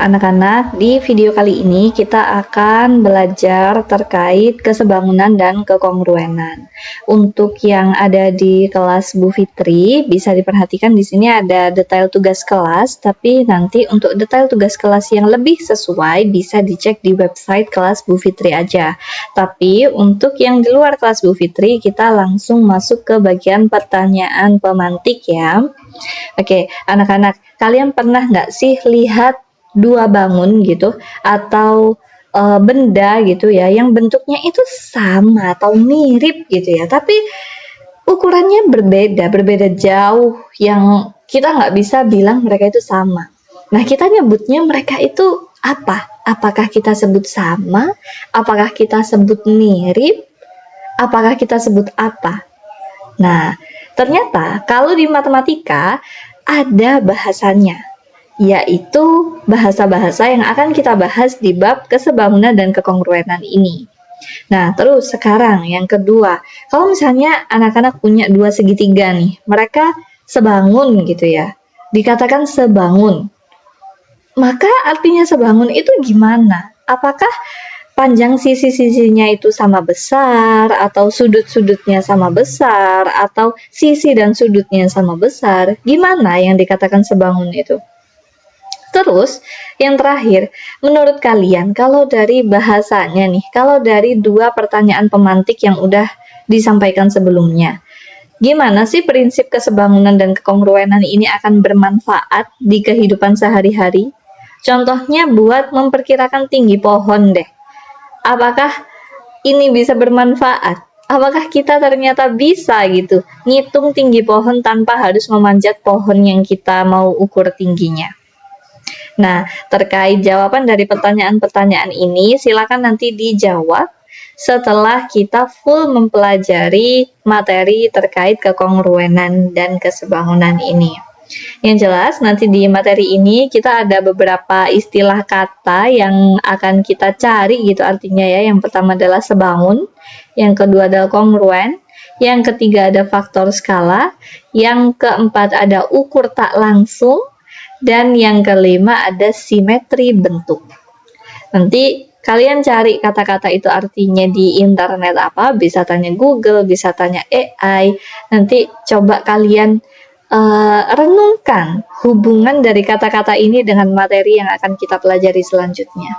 anak-anak, di video kali ini kita akan belajar terkait kesebangunan dan kekongruenan. Untuk yang ada di kelas Bu Fitri, bisa diperhatikan di sini ada detail tugas kelas, tapi nanti untuk detail tugas kelas yang lebih sesuai bisa dicek di website kelas Bu Fitri aja. Tapi untuk yang di luar kelas Bu Fitri, kita langsung masuk ke bagian pertanyaan pemantik ya. Oke, anak-anak, kalian pernah nggak sih lihat dua bangun gitu atau benda gitu ya yang bentuknya itu sama atau mirip gitu ya, tapi ukurannya berbeda jauh, yang kita nggak bisa bilang mereka itu sama. Nah, kita nyebutnya mereka itu apa? Apakah kita sebut sama? Apakah kita sebut mirip? Apakah kita sebut apa? Nah, ternyata kalau di matematika ada bahasanya, yaitu bahasa-bahasa yang akan kita bahas di bab kesebangunan dan kekongruenan ini. Nah, terus sekarang yang kedua, kalau misalnya anak-anak punya dua segitiga nih, mereka sebangun gitu ya, dikatakan sebangun. Maka artinya sebangun itu gimana? Apakah panjang sisi-sisinya itu sama besar, atau sudut-sudutnya sama besar, atau sisi dan sudutnya sama besar? Gimana yang dikatakan sebangun itu? Terus, yang terakhir, menurut kalian, kalau dari bahasanya nih, kalau dari dua pertanyaan pemantik yang udah disampaikan sebelumnya, gimana sih prinsip kesebangunan dan kekongruenan ini akan bermanfaat di kehidupan sehari-hari? Contohnya buat memperkirakan tinggi pohon deh. Apakah ini bisa bermanfaat? Apakah kita ternyata bisa gitu, ngitung tinggi pohon tanpa harus memanjat pohon yang kita mau ukur tingginya? Nah, terkait jawaban dari pertanyaan-pertanyaan ini, silakan nanti dijawab setelah kita full mempelajari materi terkait kekongruenan dan kesebangunan ini. Yang jelas, nanti di materi ini kita ada beberapa istilah kata yang akan kita cari gitu artinya ya. Yang pertama adalah sebangun, yang kedua adalah kongruen, yang ketiga ada faktor skala, yang keempat ada ukur tak langsung, dan yang kelima ada simetri bentuk. Nanti kalian cari kata-kata itu artinya di internet apa, bisa tanya Google, bisa tanya AI. Nanti coba kalian renungkan hubungan dari kata-kata ini dengan materi yang akan kita pelajari selanjutnya.